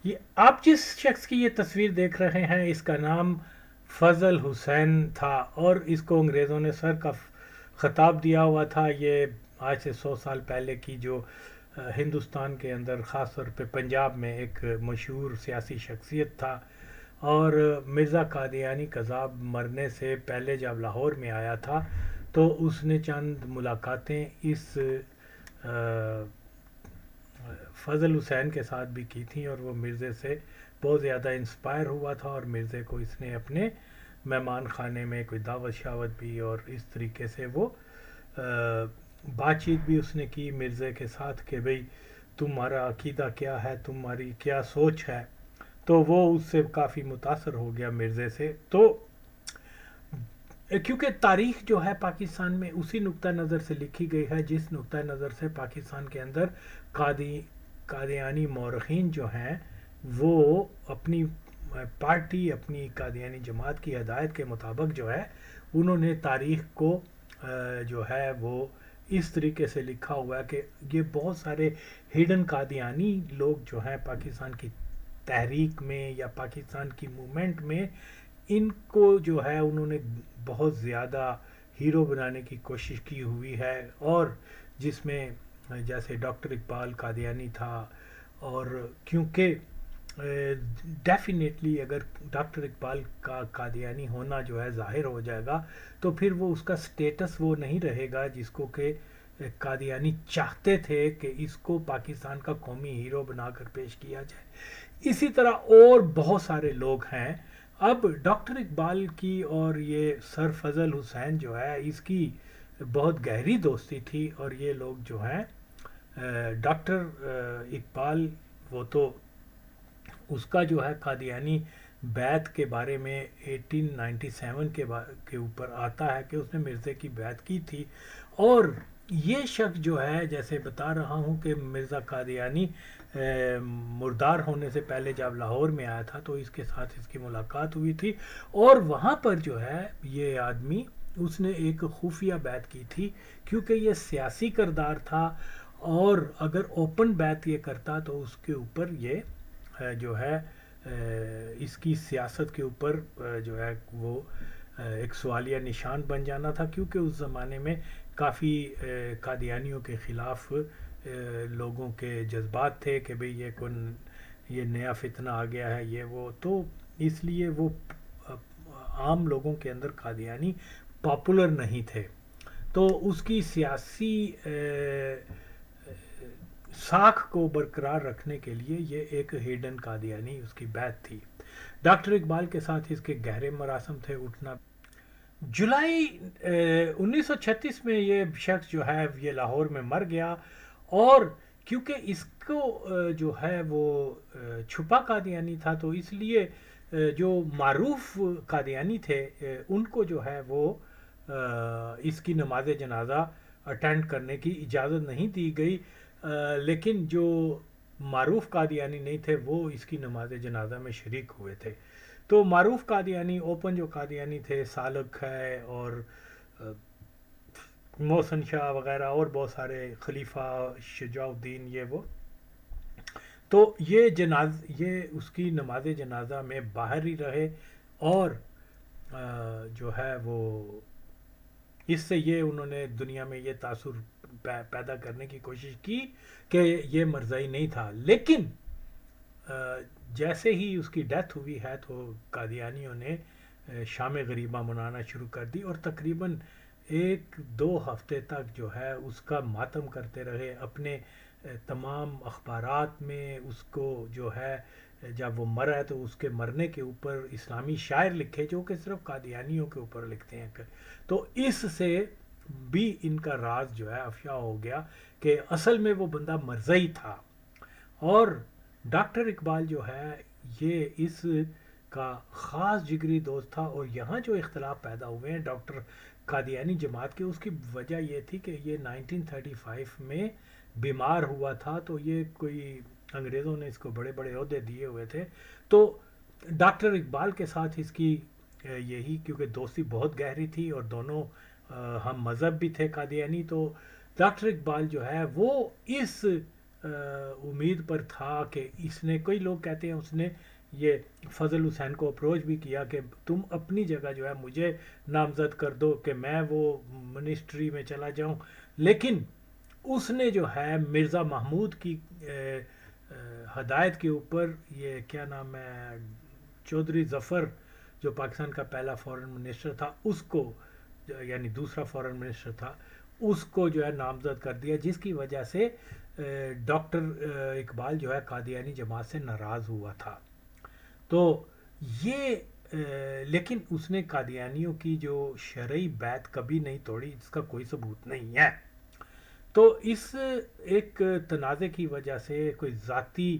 یہ آپ جس شخص کی یہ تصویر دیکھ رہے ہیں اس کا نام فضل حسین تھا، اور اس کو انگریزوں نے سر کا خطاب دیا ہوا تھا. یہ آج سے 100 سال پہلے کی جو ہندوستان کے اندر خاص طور پہ پنجاب میں ایک مشہور سیاسی شخصیت تھا. اور مرزا قادیانی کذاب مرنے سے پہلے جب لاہور میں آیا تھا تو اس نے چند ملاقاتیں اس فضل حسین کے ساتھ بھی کی تھیں، اور وہ مرزے سے بہت زیادہ انسپائر ہوا تھا، اور مرزے کو اس نے اپنے مہمان خانے میں کوئی دعوت شاوت بھی، اور اس طریقے سے وہ بات چیت بھی اس نے کی مرزے کے ساتھ کہ بھئی تمہارا عقیدہ کیا ہے، تمہاری کیا سوچ ہے. تو وہ اس سے کافی متاثر ہو گیا مرزے سے. تو کیونکہ تاریخ جو ہے پاکستان میں اسی نقطہ نظر سے لکھی گئی ہے جس نقطہ نظر سے پاکستان کے اندر قادیانی مورخین جو ہیں وہ اپنی پارٹی، اپنی قادیانی جماعت کی ہدایت کے مطابق جو ہے انہوں نے تاریخ کو جو ہے وہ اس طریقے سے لکھا ہوا ہے کہ یہ بہت سارے ہڈن قادیانی لوگ جو ہیں پاکستان کی تحریک میں یا پاکستان کی موومنٹ میں، ان کو جو ہے انہوں نے بہت زیادہ ہیرو بنانے کی کوشش کی ہوئی ہے. اور جس میں جیسے ڈاکٹر اقبال قادیانی تھا، اور کیونکہ ڈیفینیٹلی اگر ڈاکٹر اقبال کا قادیانی ہونا جو ہے ظاہر ہو جائے گا تو پھر وہ اس کا سٹیٹس وہ نہیں رہے گا جس کو کہ قادیانی چاہتے تھے کہ اس کو پاکستان کا قومی ہیرو بنا کر پیش کیا جائے. اسی طرح اور بہت سارے لوگ ہیں. اب ڈاکٹر اقبال کی اور یہ سر فضل حسین جو ہے اس کی بہت گہری دوستی تھی، اور یہ لوگ جو ہیں ڈاکٹر اقبال وہ تو اس کا جو ہے قادیانی بیعت کے بارے میں 1897 کے اوپر آتا ہے کہ اس نے مرزے کی بیعت کی تھی. اور یہ شخص جو ہے جیسے بتا رہا ہوں کہ مرزا قادیانی مردار ہونے سے پہلے جب لاہور میں آیا تھا تو اس کے ساتھ اس کی ملاقات ہوئی تھی، اور وہاں پر جو ہے یہ آدمی اس نے ایک خفیہ بیعت کی تھی کیونکہ یہ سیاسی کردار تھا، اور اگر اوپن بیعت یہ کرتا تو اس کے اوپر یہ جو ہے اس کی سیاست کے اوپر جو ہے وہ ایک سوالیہ نشان بن جانا تھا، کیونکہ اس زمانے میں کافی قادیانیوں کے خلاف لوگوں کے جذبات تھے کہ بھئی یہ نیا فتنہ آ گیا ہے، یہ وہ. تو اس لیے وہ عام لوگوں کے اندر قادیانی پاپولر نہیں تھے. تو اس کی سیاسی ساکھ کو برقرار رکھنے کے لیے یہ ایک ہیڈن قادیانی اس کی بیعت تھی. ڈاکٹر اقبال کے ساتھ اس کے گہرے مراسم تھے. اٹھنا جولائی 1936 میں یہ شخص جو ہے یہ لاہور میں مر گیا، اور کیونکہ اس کو جو ہے وہ چھپا قادیانی تھا تو اس لیے جو معروف قادیانی تھے ان کو جو ہے وہ اس کی نماز جنازہ اٹینڈ کرنے کی اجازت نہیں دی گئی، لیکن جو معروف قادیانی نہیں تھے وہ اس کی نماز جنازہ میں شریک ہوئے تھے. تو معروف قادیانی اوپن جو قادیانی تھے سالک ہے اور محسن شاہ وغیرہ اور بہت سارے خلیفہ شجاع الدین یہ وہ، تو یہ اس کی نماز جنازہ میں باہر ہی رہے، اور جو ہے وہ اس سے یہ انہوں نے دنیا میں یہ تاثر پیدا کرنے کی کوشش کی کہ یہ مرزائی نہیں تھا. لیکن جیسے ہی اس کی ڈیتھ ہوئی ہے تو قادیانیوں نے شام غریبہ منانا شروع کر دی، اور تقریباً 1-2 ہفتے تک جو ہے اس کا ماتم کرتے رہے. اپنے تمام اخبارات میں اس کو جو ہے جب وہ مرا ہے تو اس کے مرنے کے اوپر اسلامی شاعر لکھے جو کہ صرف قادیانیوں کے اوپر لکھتے ہیں. تو اس سے بھی ان کا راز جو ہے افشا ہو گیا کہ اصل میں وہ بندہ مرزائی تھا. اور ڈاکٹر اقبال جو ہے یہ اس کا خاص جگری دوست تھا. اور یہاں جو اختلاف پیدا ہوئے ہیں ڈاکٹر قادیانی جماعت کے، اس کی وجہ یہ تھی کہ یہ 1935 میں بیمار ہوا تھا، تو یہ کوئی انگریزوں نے اس کو بڑے بڑے عہدے دیے ہوئے تھے. تو ڈاکٹر اقبال کے ساتھ اس کی یہی کیونکہ دوستی بہت گہری تھی اور دونوں ہم مذہب بھی تھے قادیانی، تو ڈاکٹر اقبال جو ہے وہ اس उम्मीद पर था कि इसने, कई लोग कहते हैं उसने ये फजल हुसैन को अप्रोच भी किया कि तुम अपनी जगह जो है मुझे नामजद कर दो कि मैं वो मिनिस्ट्री में चला जाऊं, लेकिन उसने जो है मिर्ज़ा महमूद की हदायत के ऊपर, ये क्या नाम है, चौधरी जफ़र जो पाकिस्तान का पहला फॉरेन मिनिस्टर था उसको, यानी दूसरा फॉरेन मिनिस्टर था, उसको जो है नामजद कर दिया, जिसकी वजह से डॉक्टर इकबाल जो है कादियानी जमात से नाराज़ हुआ था। तो ये लेकिन उसने कादियानियों की जो शरई बैत कभी नहीं तोड़ी, इसका कोई सबूत नहीं है। तो इस एक तनाज़े की वजह से, कोई ज़ाती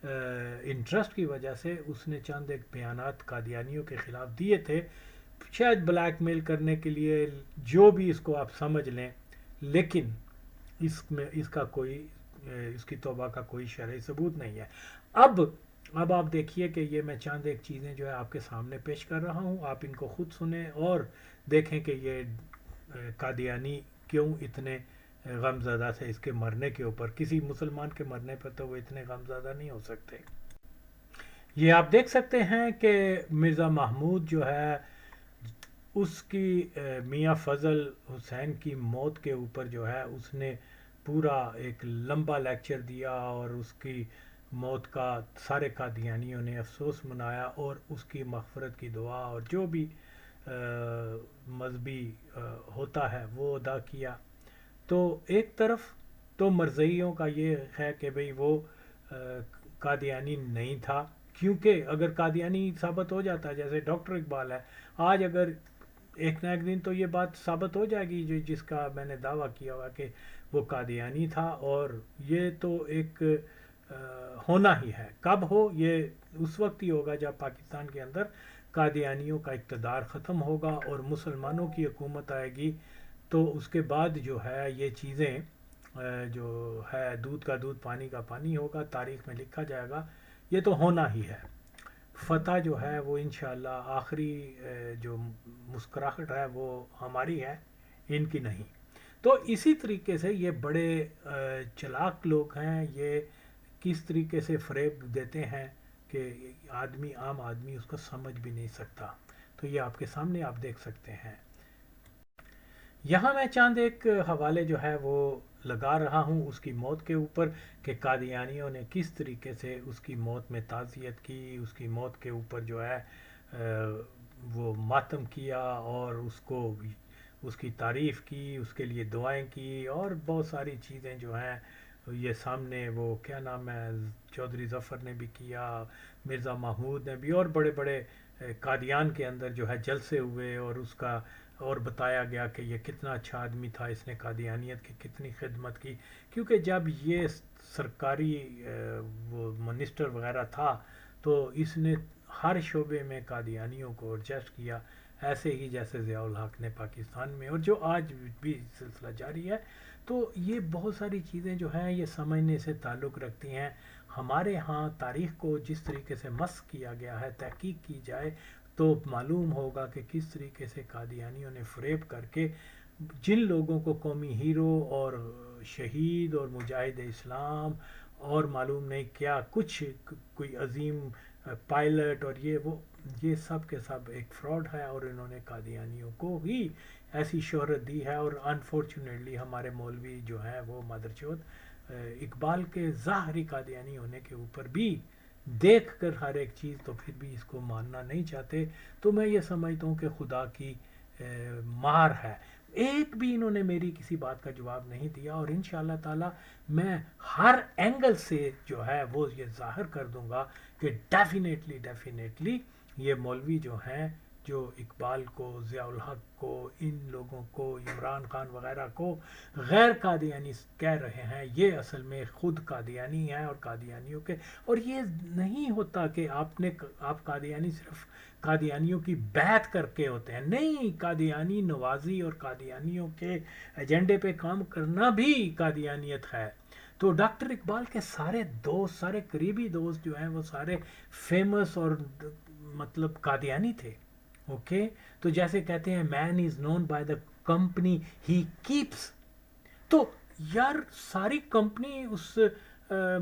इंटरेस्ट की वजह से उसने चंद एक बयानात कादियानियों के ख़िलाफ़ दिए थे, शायद ब्लैकमेल करने के लिए, जो भी इसको आप समझ लें, लेकिन इसमें इसका कोई इसकी तौबा का कोई शरई सबूत नहीं है। अब आप देखिए कि ये मैं चंद एक चीज़ें जो है आपके सामने पेश कर रहा हूँ, आप इनको खुद सुने और देखें कि ये कादियानी क्यों इतने गमज़दा थे इसके मरने के ऊपर। किसी मुसलमान के मरने पर तो वो इतने गमज़दा नहीं हो सकते। ये आप देख सकते हैं कि मिर्ज़ा महमूद जो है उसकी मियाँ फ़ज़ल हुसैन की मौत के ऊपर जो है उसने पूरा एक लंबा लेक्चर दिया और उसकी मौत का सारे कादियानियों ने अफसोस मनाया और उसकी मग़फ़िरत की दुआ और जो भी मजहबी होता है वो अदा किया। तो एक तरफ तो मरज़इयों का ये है कि भाई वो कादियानी नहीं था, क्योंकि अगर कादियानी साबित हो जाता है, जैसे डॉक्टर इकबाल है, आज अगर एक ना एक दिन तो ये बात साबित हो जाएगी जो जिसका मैंने दावा किया हुआ कि वो कादियानी था, और ये तो एक होना ही है। कब हो, ये उस वक्त ही होगा जब पाकिस्तान के अंदर कादियानियों का इक़्तिदार ख़त्म होगा और मुसलमानों की हुकूमत आएगी। तो उसके बाद जो है ये चीज़ें जो है दूध का दूध पानी का पानी होगा, तारीख़ में लिखा जाएगा, ये तो होना ही है। फ़तह जो है वो इंशाअल्लाह आखिरी जो मुस्कुराहट है वो हमारी है, इनकी नहीं। तो इसी तरीके से ये बड़े चालाक लोग हैं, ये किस तरीके से फ़रेब देते हैं कि आदमी, आम आदमी उसको समझ भी नहीं सकता। तो ये आपके सामने आप देख सकते हैं। यहाँ मैं चंद एक हवाले जो है वो लगा रहा हूँ उसकी मौत के ऊपर कि कादियानियों ने किस तरीके से उसकी मौत में ताज़ियत की, उसकी मौत के ऊपर जो है वो मातम किया और उसको उसकी तारीफ़ की, उसके लिए दुआएं की और बहुत सारी चीज़ें जो हैं ये सामने, वो क्या नाम है, चौधरी ज़फ़र ने भी किया, मिर्ज़ा महमूद ने भी, और बड़े बड़े कादियान के अंदर जो है जलसे हुए और उसका और बताया गया कि ये कितना अच्छा आदमी था, इसने कादियानियत की कितनी खिदमत की। क्योंकि जब ये सरकारी वो मिनिस्टर वगैरह था तो इसने हर शोबे में कादियानियों को एडजस्ट किया, ऐसे ही जैसे ज़ियाउल हक ने पाकिस्तान में, और जो आज भी सिलसिला जारी है। तो ये बहुत सारी चीज़ें जो हैं ये समझने से ताल्लुक़ रखती हैं। हमारे यहाँ तारीख़ को जिस तरीके से मस्ख़ किया गया है, तहकीक की जाए तो मालूम होगा कि किस तरीके से कादियानियों ने फ़रेब करके जिन लोगों को कौमी हीरो और शहीद और मुजाहिद इस्लाम और मालूम नहीं क्या कुछ, कोई अजीम पायलट और ये सब के सब एक फ्रॉड है, और इन्होंने कादियानियों को ही ऐसी शोहरत दी है। और अनफॉर्चुनेटली हमारे मौलवी जो हैं वो मदरचोद इकबाल के ज़ाहरी कादियानी होने के ऊपर भी देख कर हर एक चीज़ तो फिर भी इसको मानना नहीं चाहते। तो मैं ये समझता हूँ कि खुदा की मार है। एक भी इन्होंने मेरी किसी बात का जवाब नहीं दिया, और इंशाअल्लाह ताला मैं हर एंगल से जो है वो ये ज़ाहिर कर दूंगा कि डेफिनेटली ये मौलवी जो हैं, जो इकबाल को, ज़ियाउल हक को, इन लोगों को, इमरान खान वगैरह को गैर कादियानी कह रहे हैं, ये असल में ख़ुद कादियानी हैं और कादियानियों के। और ये नहीं होता कि आप कादियानी सिर्फ कादियानियों की बैत करके होते हैं, नहीं, कादियानी नवाजी और कादियानियों के एजेंडे पे काम करना भी कादियानियत है। तो डॉक्टर इकबाल के सारे दोस्त, सारे करीबी दोस्त जो हैं वो सारे फेमस और मतलब कादियानी थे। ओके तो जैसे कहते हैं man is known by the company he keeps, तो यार सारी कंपनी उस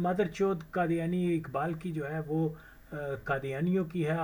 مدر چوت قادیانی اقبال کی جو ہے وہ قادیانیوں کی ہے.